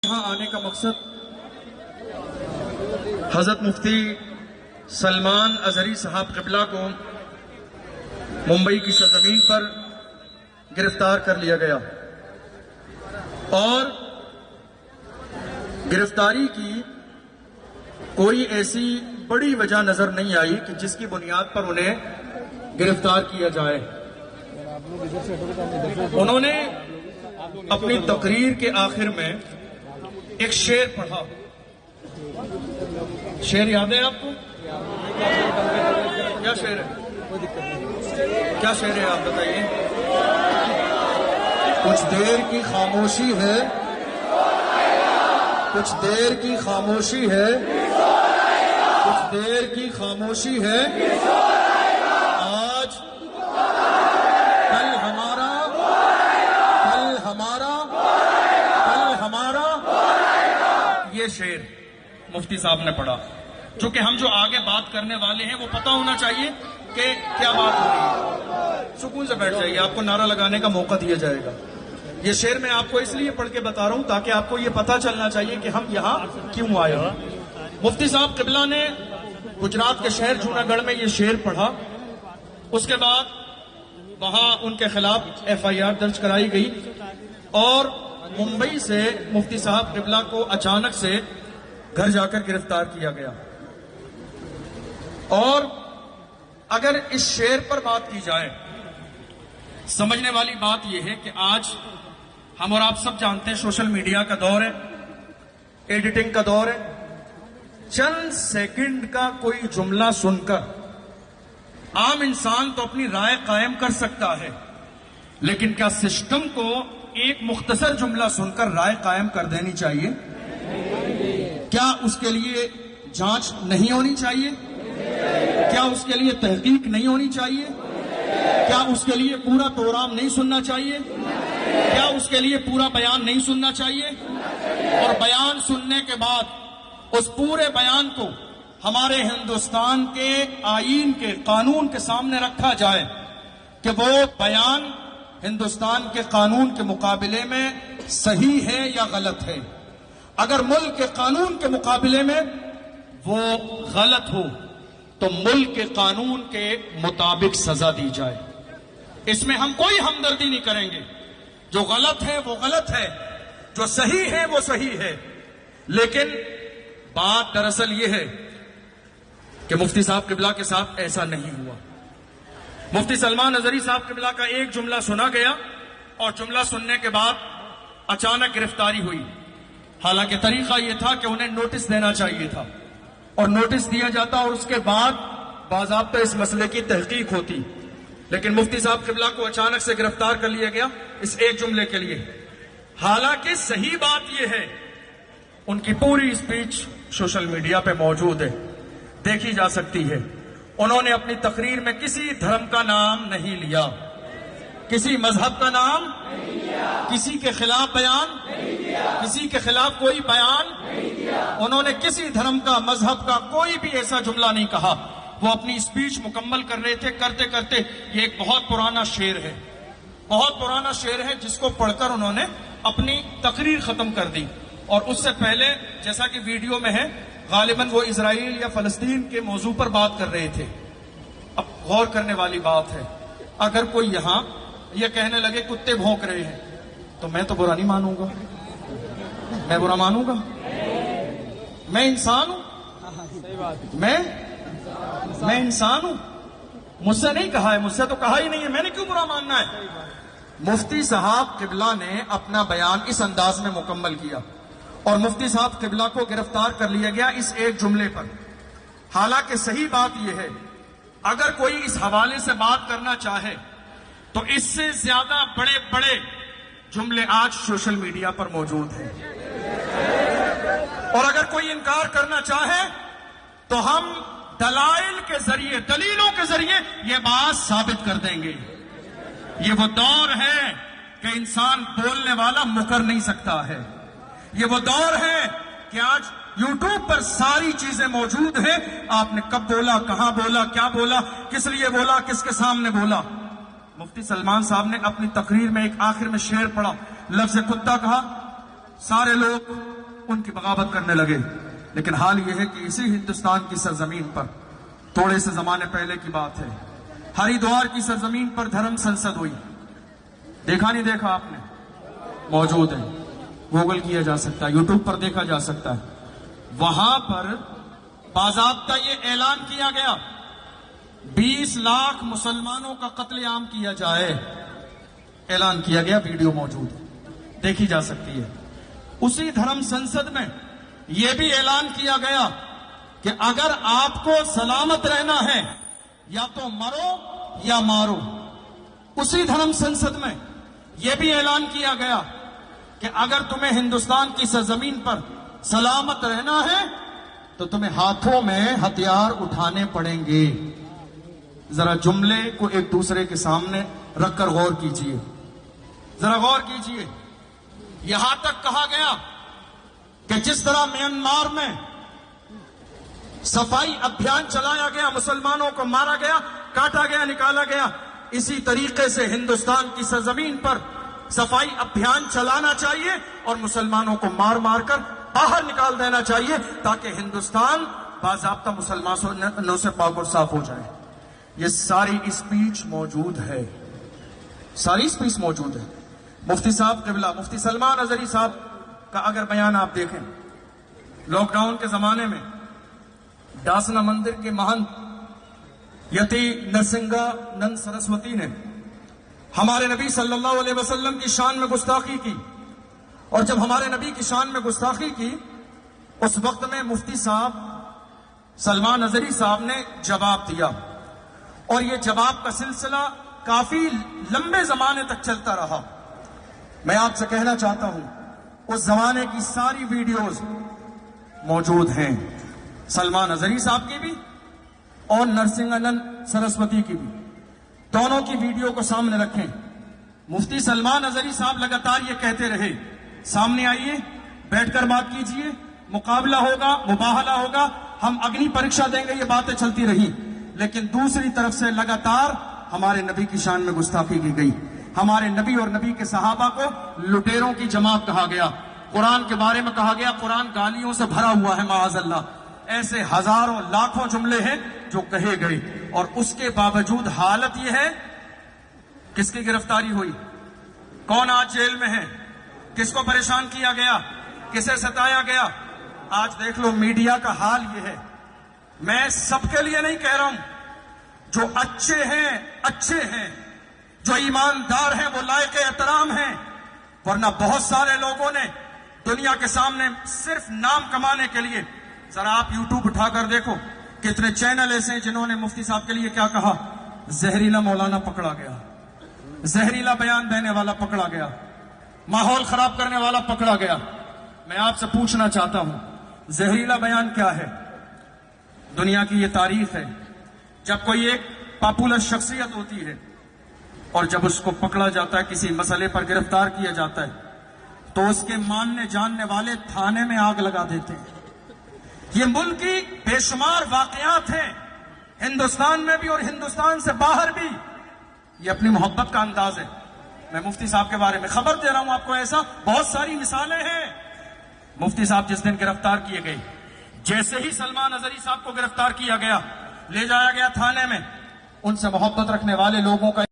یہاں آنے کا مقصد حضرت مفتی سلمان اظہری صاحب قبلہ کو ممبئی کی سرزمین پر گرفتار کر لیا گیا اور گرفتاری کی کوئی ایسی بڑی وجہ نظر نہیں آئی کہ جس کی بنیاد پر انہیں گرفتار کیا جائے۔ انہوں نے اپنی تقریر کے آخر میں ایک شعر پڑھا۔ شعر یاد ہے آپ کو؟ کیا شعر ہے؟ کیا شعر ہے آپ بتائیے؟ کچھ دیر کی خاموشی ہے، کچھ دیر کی خاموشی ہے، کچھ دیر کی خاموشی ہے، آج کل ہمارا، کل ہمارا، کل ہمارا، یہ شعر مفتی صاحب نے پڑھا۔ چونکہ ہم جو آگے بات کرنے والے ہیں وہ پتہ ہونا چاہیے کہ کیا بات ہو رہی ہے۔ سکون سے بیٹھ جائیے، آپ کو نعرہ لگانے کا موقع دیا جائے گا۔ یہ شعر میں آپ کو اس لیے پڑھ کے بتا رہا ہوں تاکہ آپ کو یہ پتہ چلنا چاہیے کہ ہم یہاں کیوں آئے ہیں۔ مفتی صاحب قبلہ نے گجرات کے شہر جوناگڑھ میں یہ شعر پڑھا، اس کے بعد وہاں ان کے خلاف FIR درج کرائی گئی اور ممبئی سے مفتی صاحب قبلہ کو اچانک سے گھر جا کر گرفتار کیا گیا۔ اور اگر اس شعر پر بات کی جائے، سمجھنے والی بات یہ ہے کہ آج ہم اور آپ سب جانتے ہیں سوشل میڈیا کا دور ہے، ایڈیٹنگ کا دور ہے۔ چند سیکنڈ کا کوئی جملہ سن کر عام انسان تو اپنی رائے قائم کر سکتا ہے، لیکن کیا سسٹم کو ایک مختصر جملہ سن کر رائے قائم کر دینی چاہیے؟ کیا اس کے لیے جانچ نہیں ہونی چاہیے؟ کیا اس کے لیے تحقیق نہیں ہونی چاہیے؟ کیا اس کے لیے پورا پروگرام نہیں سننا چاہیے؟ کیا اس کے لیے پورا بیان نہیں سننا چاہیے؟ اور بیان سننے کے بعد اس پورے بیان کو ہمارے ہندوستان کے آئین کے قانون کے سامنے رکھا جائے کہ وہ بیان ہندوستان کے قانون کے مقابلے میں صحیح ہے یا غلط ہے۔ اگر ملک کے قانون کے مقابلے میں وہ غلط ہو تو ملک کے قانون کے مطابق سزا دی جائے۔ اس میں ہم کوئی ہمدردی نہیں کریں گے۔ جو غلط ہے وہ غلط ہے، جو صحیح ہے وہ صحیح ہے۔ لیکن بات دراصل یہ ہے کہ مفتی صاحب قبلہ کے ساتھ ایسا نہیں ہوا۔ مفتی سلمان اظہری صاحب قبلہ کا ایک جملہ سنا گیا اور جملہ سننے کے بعد اچانک گرفتاری ہوئی۔ حالانکہ طریقہ یہ تھا کہ انہیں نوٹس دینا چاہیے تھا اور نوٹس دیا جاتا اور اس کے بعد باضابطہ اس مسئلے کی تحقیق ہوتی، لیکن مفتی صاحب قبلہ کو اچانک سے گرفتار کر لیا گیا اس ایک جملے کے لیے۔ حالانکہ صحیح بات یہ ہے، ان کی پوری اسپیچ سوشل میڈیا پہ موجود ہے، دیکھی جا سکتی ہے۔ انہوں نے اپنی تقریر میں کسی دھرم کا نام نہیں لیا، کسی مذہب کا نام نہیں لیا، کسی کے خلاف بیان نہیں دیا، کسی کے خلاف کوئی بیان نہیں دیا۔ انہوں نے کسی دھرم کا، مذہب کا کوئی بھی ایسا جملہ نہیں کہا۔ وہ اپنی اسپیچ مکمل کر رہے تھے، کرتے کرتے یہ ایک بہت پرانا شعر ہے، بہت پرانا شعر ہے جس کو پڑھ کر انہوں نے اپنی تقریر ختم کر دی۔ اور اس سے پہلے جیسا کہ ویڈیو میں ہے، غالباً وہ اسرائیل یا فلسطین کے موضوع پر بات کر رہے تھے۔ اب غور کرنے والی بات ہے، اگر کوئی یہاں یہ کہنے لگے کتے بھونک رہے ہیں تو میں تو برا نہیں مانوں گا، میں برا مانوں گا؟ میں انسان ہوں، میں انسان ہوں، مجھ سے نہیں کہا ہے، مجھ سے تو کہا ہی نہیں ہے، میں نے کیوں برا ماننا ہے؟ مفتی صاحب قبلہ نے اپنا بیان اس انداز میں مکمل کیا اور مفتی صاحب قبلہ کو گرفتار کر لیا گیا اس ایک جملے پر۔ حالانکہ صحیح بات یہ ہے، اگر کوئی اس حوالے سے بات کرنا چاہے تو اس سے زیادہ بڑے بڑے جملے آج سوشل میڈیا پر موجود ہیں، اور اگر کوئی انکار کرنا چاہے تو ہم دلائل کے ذریعے، دلیلوں کے ذریعے یہ بات ثابت کر دیں گے۔ یہ وہ دور ہے کہ انسان بولنے والا مکر نہیں سکتا ہے۔ یہ وہ دور ہے کہ آج یوٹیوب پر ساری چیزیں موجود ہیں، آپ نے کب بولا، کہاں بولا، کیا بولا، کس لیے بولا، کس کے سامنے بولا۔ مفتی سلمان صاحب نے اپنی تقریر میں ایک آخر میں شعر پڑھا، لفظ کتا کہا، سارے لوگ ان کی بغاوت کرنے لگے. لیکن حال یہ ہے کہ اسی ہندوستان کی سرزمین پر تھوڑے سے زمانے پہلے کی بات ہے، ہریدوار کی سرزمین پر دھرم سنسد ہوئی. دیکھا نہیں دیکھا آپ نے؟ موجود ہے، گوگل کیا جا سکتا ہے، یوٹیوب پر دیکھا جا سکتا ہے. وہاں پر باضابطہ یہ اعلان کیا گیا 20 لاکھ مسلمانوں کا قتل عام کیا جائے. اعلان کیا گیا، ویڈیو موجود ہے، دیکھی جا سکتی ہے. اسی دھرم سنسد میں یہ بھی اعلان کیا گیا کہ اگر آپ کو سلامت رہنا ہے یا تو مرو یا مارو. اسی دھرم سنسد میں یہ بھی اعلان کیا گیا کہ اگر تمہیں ہندوستان کی سرزمین پر سلامت رہنا ہے تو تمہیں ہاتھوں میں ہتھیار اٹھانے پڑیں گے. ذرا جملے کو ایک دوسرے کے سامنے رکھ کر غور کیجئے، ذرا غور کیجئے. یہاں تک کہا گیا کہ جس طرح میانمار میں صفائی ابھیان چلایا گیا، مسلمانوں کو مارا گیا، کاٹا گیا، نکالا گیا، اسی طریقے سے ہندوستان کی سرزمین پر صفائی ابھیان چلانا چاہیے اور مسلمانوں کو مار مار کر باہر نکال دینا چاہیے تاکہ ہندوستان باضابطہ مسلمانوں سے پاک اور صاف ہو جائے. یہ ساری اسپیچ موجود ہے، ساری اسپیچ موجود ہے. مفتی صاحب قبلہ، مفتی سلمان اظہری صاحب کا اگر بیان آپ دیکھیں، لاک ڈاؤن کے زمانے میں ڈاسنا مندر کے مہنت یتی نرسنگا نند سرسوتی نے ہمارے نبی صلی اللہ علیہ وسلم کی شان میں گستاخی کی. اور جب ہمارے نبی کی شان میں گستاخی کی، اس وقت میں مفتی صاحب سلمان اظہری صاحب نے جواب دیا، اور یہ جواب کا سلسلہ کافی لمبے زمانے تک چلتا رہا. میں آپ سے کہنا چاہتا ہوں اس زمانے کی ساری ویڈیوز موجود ہیں، سلمان اظہری صاحب کی بھی اور نرسنگانند سرسوتی کی بھی. دونوں کی ویڈیو کو سامنے رکھیں. مفتی سلمان اظہری صاحب لگاتار یہ کہتے رہے، سامنے آئیے، بیٹھ کر بات کیجئے، مقابلہ ہوگا، مباہلہ ہوگا، ہم اگنی پریکشا دیں گے. یہ باتیں چلتی رہی. لیکن دوسری طرف سے لگاتار ہمارے نبی کی شان میں گستاخی کی گئی. ہمارے نبی اور نبی کے صحابہ کو لٹیروں کی جماعت کہا گیا. قرآن کے بارے میں کہا گیا قرآن گالیوں سے بھرا ہوا ہے، معاذ اللہ. ایسے ہزاروں لاکھوں جملے ہیں جو کہے گئے، اور اس کے باوجود حالت یہ ہے. کس کی گرفتاری ہوئی؟ کون آج جیل میں ہے؟ کس کو پریشان کیا گیا؟ کسے ستایا گیا؟ آج دیکھ لو میڈیا کا حال یہ ہے. میں سب کے لیے نہیں کہہ رہا ہوں، جو اچھے ہیں، جو ایماندار ہیں، وہ لائق احترام ہیں. ورنہ بہت سارے لوگوں نے دنیا کے سامنے صرف نام کمانے کے لیے، ذرا آپ یوٹیوب اٹھا کر دیکھو کتنے چینل ایسے ہیں جنہوں نے مفتی صاحب کے لیے کیا کہا. زہریلا مولانا پکڑا گیا، زہریلا بیان دینے والا پکڑا گیا، ماحول خراب کرنے والا پکڑا گیا. میں آپ سے پوچھنا چاہتا ہوں، زہریلا بیان کیا ہے؟ دنیا کی یہ تاریخ ہے، جب کوئی ایک پاپولر شخصیت ہوتی ہے اور جب اس کو پکڑا جاتا ہے، کسی مسئلے پر گرفتار کیا جاتا ہے، تو اس کے ماننے جاننے والے تھانے میں آگ لگا دیتے ہیں. یہ ملک کی بے شمار واقعات ہیں، ہندوستان میں بھی اور ہندوستان سے باہر بھی. یہ اپنی محبت کا انداز ہے. میں مفتی صاحب کے بارے میں خبر دے رہا ہوں آپ کو، ایسا بہت ساری مثالیں ہیں. مفتی صاحب جس دن گرفتار کیے گئے، جیسے ہی سلمان اظہری صاحب کو گرفتار کیا گیا، لے جایا گیا تھانے میں، ان سے محبت رکھنے والے لوگوں کا